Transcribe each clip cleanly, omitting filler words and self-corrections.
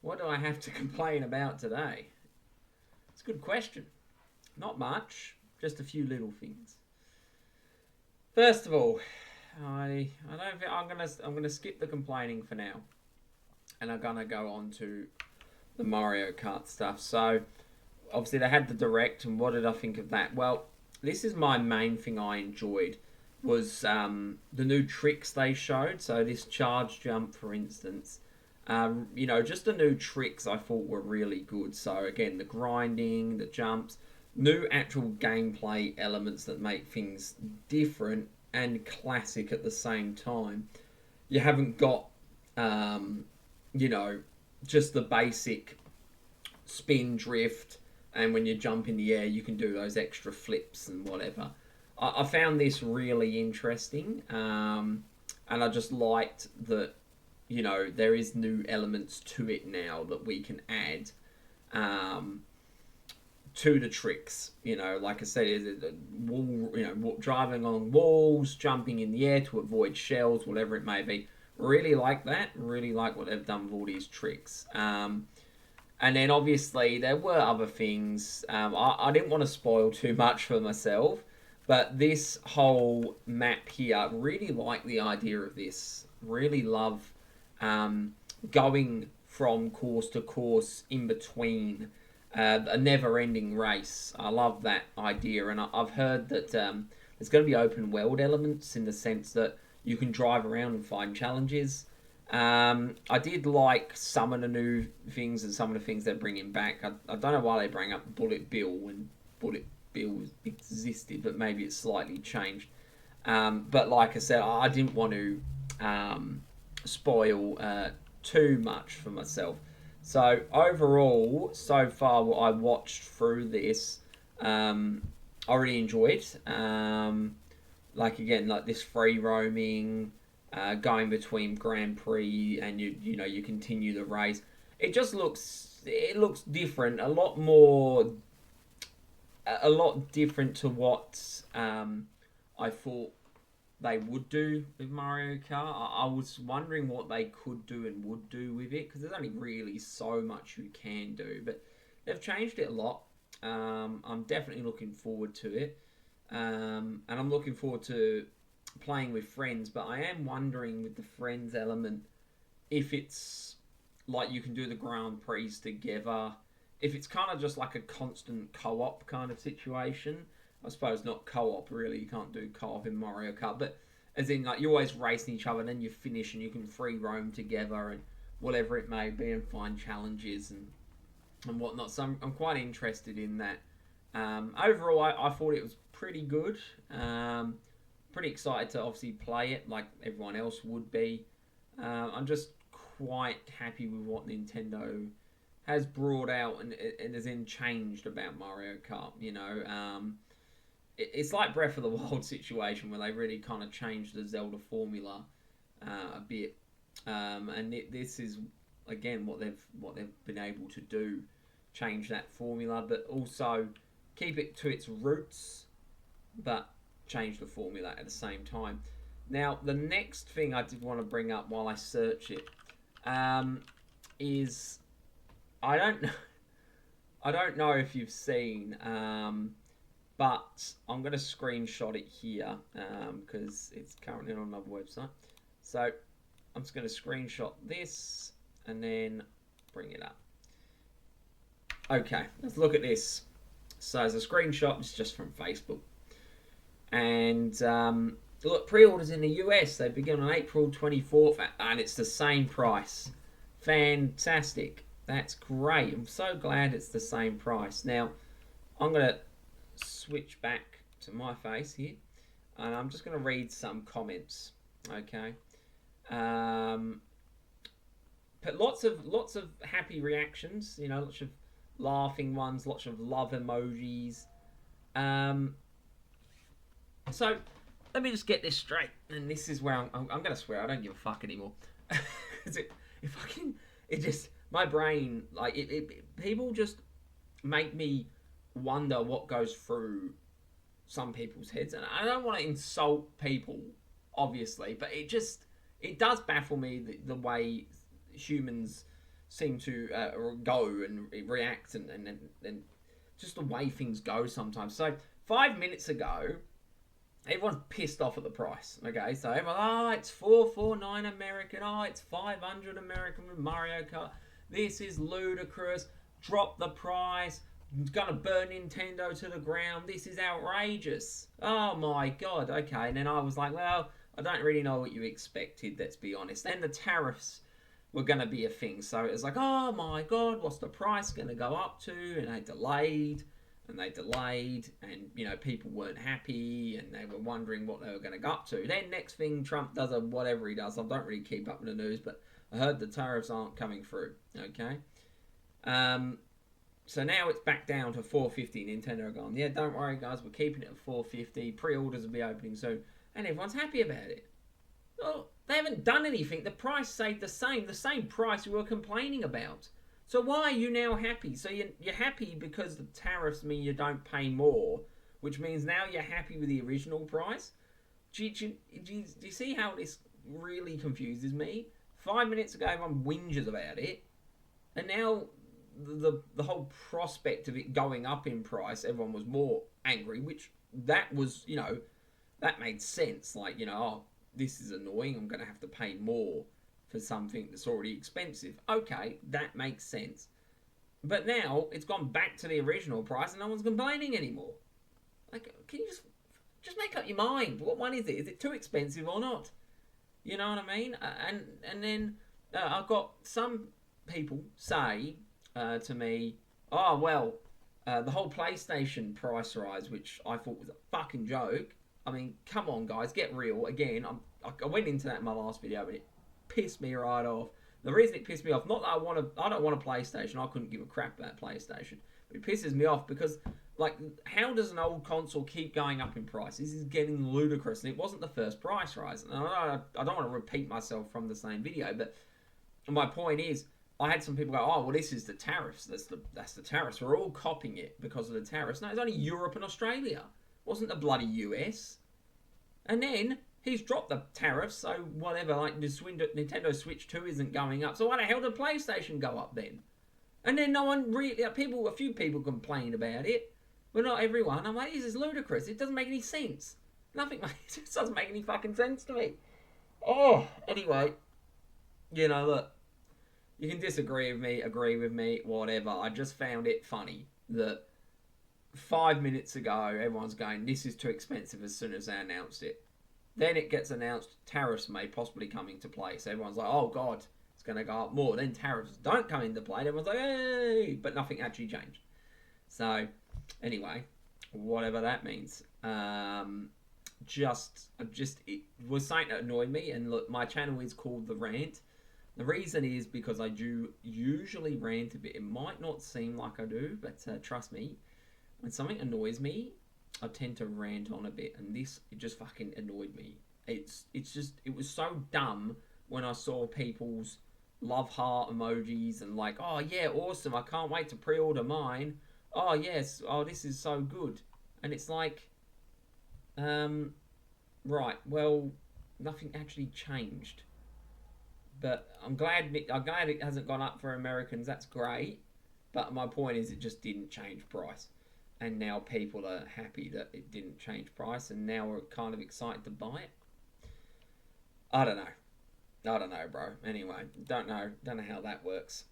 What do I have to complain about today? It's a good question. Not much, just a few little things. First of all, I don't think I'm gonna skip the complaining for now, and I'm gonna go on to the Mario Kart stuff. So obviously they had the direct, and what did I think of that? Well, this is my main thing I enjoyed was the new tricks they showed. So this charge jump, for instance, just the new tricks I thought were really good. So again, the grinding, the jumps, new actual gameplay elements that make things different and classic at the same time. You haven't got, um, you know, just the basic spin drift, and when you jump in the air, you can do those extra flips and whatever. I found this really interesting, and I just liked that there is new elements to it now that we can add um, to the tricks. Like I said, is it wall, driving on walls, jumping in the air to avoid shells, whatever it may be. Really like that. Really like what they've done with all these tricks. And then obviously there were other things. I didn't want to spoil too much for myself, but this whole map here, really like the idea of this. Really love um, going from course to course in between a never-ending race. I love that idea, and I've heard that there's going to be open world elements in the sense that you can drive around and find challenges. I did like some of the new things and some of the things they're bringing back. I don't know why they bring up Bullet Bill when Bullet Bill existed, but maybe it's slightly changed. But like I said, I didn't want to spoil too much for myself. So overall, so far what I watched through this, I really enjoyed. Like again, like this free roaming, going between Grand Prix, and you continue the race. It looks different, a lot different to what I thought they would do with Mario Kart. I was wondering what they could do and would do with it, because there's only really so much you can do, but they've changed it a lot. I'm definitely looking forward to it, and I'm looking forward to playing with friends. But I am wondering with the friends element if it's like you can do the Grand Prix together, if it's kind of just like a constant co-op kind of situation. I suppose not co-op really. You can't do co-op in Mario Kart, but as in like you're always racing each other, and then you finish and you can free roam together and whatever it may be, and find challenges and whatnot. So I'm quite interested in that. Overall, I thought it was pretty good. Pretty excited to obviously play it like everyone else would be. I'm just quite happy with what Nintendo has brought out and has then changed about Mario Kart. It's like Breath of the Wild situation where they really kind of changed the Zelda formula a bit, and this is again what they've been able to do, change that formula, but also keep it to its roots, but change the formula at the same time. Now, the next thing I did want to bring up while I search it is I don't know, I don't know if you've seen, but I'm going to screenshot it here because it's currently on another website. So I'm just going to screenshot this and then bring it up. Okay, let's look at this. So as a screenshot, it's just from Facebook. And look, pre-orders in the US, they begin on April 24th, and it's the same price. Fantastic. That's great. I'm so glad it's the same price. Now, I'm going to switch back to my face here, and I'm just going to read some comments. Okay. But lots of happy reactions, lots of laughing ones, lots of love emojis. So let me just get this straight, and this is where I'm going to swear. I don't give a fuck anymore. It just my brain like people just make me wonder what goes through some people's heads, and I don't want to insult people, obviously, but it does baffle me the way humans seem to go and react and just the way things go sometimes. So 5 minutes ago, everyone's pissed off at the price. Okay, so everyone, oh, it's 449 American. Oh, it's 500 American with Mario Kart. This is ludicrous. Drop the price. It's gonna burn Nintendo to the ground. This is outrageous. Oh my god. Okay, and then I was like, well, I don't really know what you expected. Let's be honest. Then the tariffs were going to be a thing. So it was like, oh my god, what's the price going to go up to? And they delayed and they delayed, and people weren't happy and they were wondering what they were going to go up to. Then next thing, Trump does whatever he does. I don't really keep up with the news, but I heard the tariffs aren't coming through. Okay. So now it's back down to 450. Nintendo are gone, yeah, don't worry guys, we're keeping it at 450. Pre-orders will be opening soon, and everyone's happy about it. Well, they haven't done anything. The price stayed the same price you were complaining about. So why are you now happy? So you're happy because the tariffs mean you don't pay more, which means now you're happy with the original price? Do you see how this really confuses me? 5 minutes ago, everyone whinges about it, and now the whole prospect of it going up in price, everyone was more angry, which that was, that made sense. Like, oh, this is annoying, I'm going to have to pay more for something that's already expensive. Okay, that makes sense. But now it's gone back to the original price and no one's complaining anymore. Like, can you just make up your mind? What one is it? Is it too expensive or not? You know what I mean? And then I've got some people say to me, oh, well, the whole PlayStation price rise, which I thought was a fucking joke. I mean, come on, guys, get real. Again, I went into that in my last video, but it pissed me right off. The reason it pissed me off, not that I don't want a PlayStation. I couldn't give a crap about PlayStation. But it pisses me off because, like, how does an old console keep going up in price? This is getting ludicrous, and it wasn't the first price rise. And I don't want to repeat myself from the same video, but my point is, I had some people go, oh, well, this is the tariffs. That's the tariffs. We're all copying it because of the tariffs. No, it's only Europe and Australia. It wasn't the bloody US. And then he's dropped the tariffs, so whatever, like Nintendo Switch 2 isn't going up. So why the hell did PlayStation go up then? And then no one really, a few people complained about it, but not everyone. I'm like, this is ludicrous. It doesn't make any sense. It just doesn't make any fucking sense to me. Oh, anyway, look, you can disagree with me, agree with me, whatever. I just found it funny that 5 minutes ago, everyone's going, this is too expensive as soon as they announced it. Then it gets announced, tariffs may possibly come into play. So everyone's like, oh God, it's going to go up more. Then tariffs don't come into play. And everyone's like, hey, but nothing actually changed. So anyway, whatever that means. It was something that annoyed me. And look, my channel is called The Rant. The reason is because I do usually rant a bit. It might not seem like I do, but trust me, when something annoys me, I tend to rant on a bit, and it just fucking annoyed me. It was so dumb when I saw people's love heart emojis and like, oh yeah, awesome, I can't wait to pre-order mine. Oh yes, oh this is so good. And it's like, right, well, nothing actually changed. But I'm glad it hasn't gone up for Americans, that's great. But my point is it just didn't change price. And now people are happy that it didn't change price, and now we're kind of excited to buy it. I don't know, bro. Anyway, don't know how that works.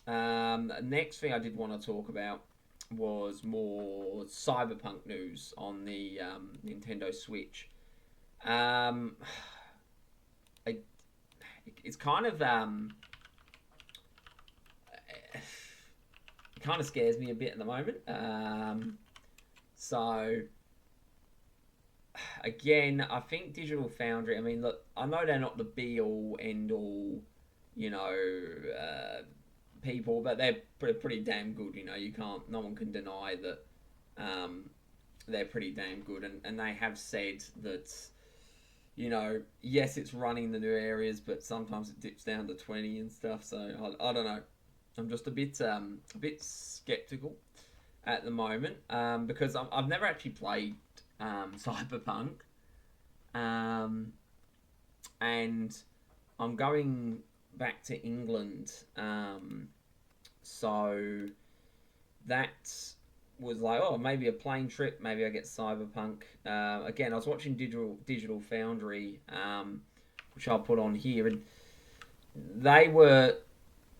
Next thing I did want to talk about was more Cyberpunk news on the Nintendo Switch. It's kind of it kind of scares me a bit at the moment. So again, I think Digital Foundry, I mean, look, I know they're not the be all end all, people, but they're pretty damn good. No one can deny that they're pretty damn good, and they have said that, yes, it's running the new areas, but sometimes it dips down to 20 and stuff. So I don't know. I'm just a bit skeptical at the moment because I've never actually played Cyberpunk, and I'm going back to England. So that was like, oh, maybe a plane trip. Maybe I get Cyberpunk. Again, I was watching Digital Foundry, which I'll put on here, and they were,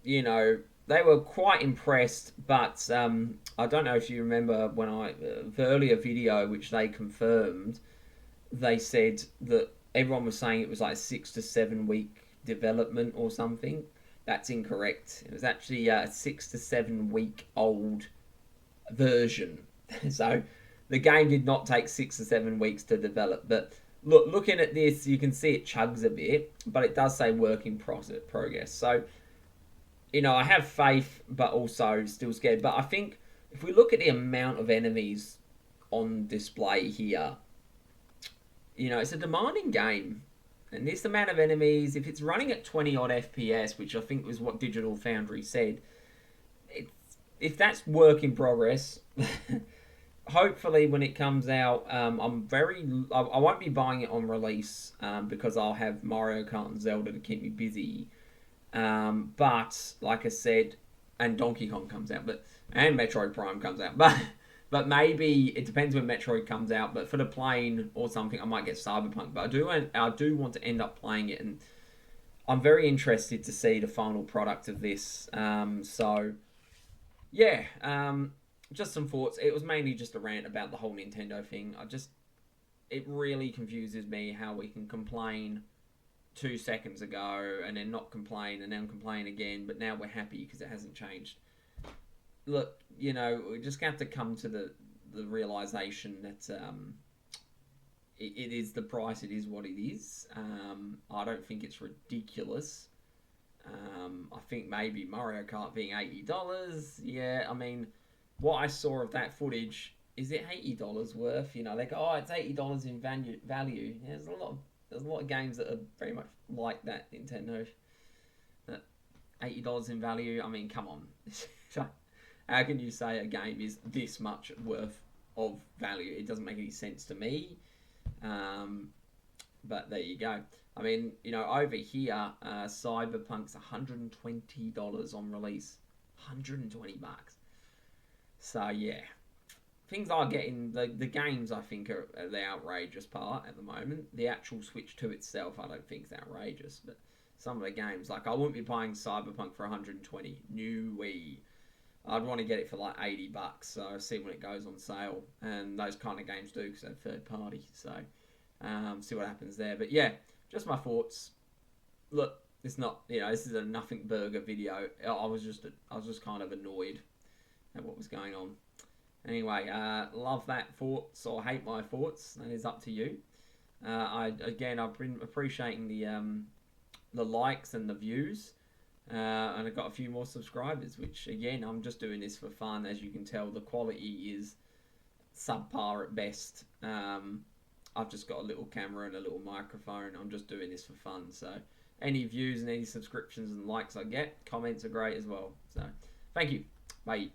you know, they were quite impressed. But I don't know if you remember when the earlier video, which they confirmed, they said that everyone was saying it was like a 6 to 7 week development or something. That's incorrect. It was actually a 6 to 7 week old version. So the game did not take 6 to 7 weeks to develop. But looking at this, you can see it chugs a bit, but it does say work in progress. So, I have faith, but also still scared. But I think if we look at the amount of enemies on display here, it's a demanding game. And this amount of enemies, if it's running at 20 odd FPS, which I think was what Digital Foundry said, if that's work in progress, hopefully when it comes out, I won't be buying it on release because I'll have Mario Kart and Zelda to keep me busy. But like I said, and Donkey Kong comes out, and Metroid Prime comes out, but maybe it depends when Metroid comes out. But for the plane or something, I might get Cyberpunk. But I do want to end up playing it, and I'm very interested to see the final product of this. So yeah, just some thoughts. It was mainly just a rant about the whole Nintendo thing. It really confuses me how we can complain 2 seconds ago and then not complain and then complain again, but now we're happy because it hasn't changed. Look, we just have to come to the realization that it is the price. It is what it is. I don't think it's ridiculous. I think maybe Mario Kart being $80. Yeah, I mean, what I saw of that footage, is it $80 worth? They go, oh, it's $80 in value. Yeah, there's a lot of games that are very much like that, Nintendo. That $80 in value. I mean, come on. How can you say a game is this much worth of value? It doesn't make any sense to me. But there you go. I mean, over here, Cyberpunk's $120 on release. $120. So yeah, things are getting the games. I think are the outrageous part at the moment. The actual Switch 2 itself, I don't think is outrageous, but some of the games, like I wouldn't be buying Cyberpunk for 120. No way. I'd want to get it for like $80. So I'll see when it goes on sale, and those kind of games do because they're third party. So see what happens there. But yeah, just my thoughts. Look, it's not, this is a nothing burger video. I was just kind of annoyed at what was going on. Anyway, love that thoughts or hate my thoughts. That is up to you. I've been appreciating the likes and the views, and I've got a few more subscribers. Which again, I'm just doing this for fun. As you can tell, the quality is subpar at best. I've just got a little camera and a little microphone. I'm just doing this for fun. So any views and any subscriptions and likes I get, comments are great as well. So thank you. Bye.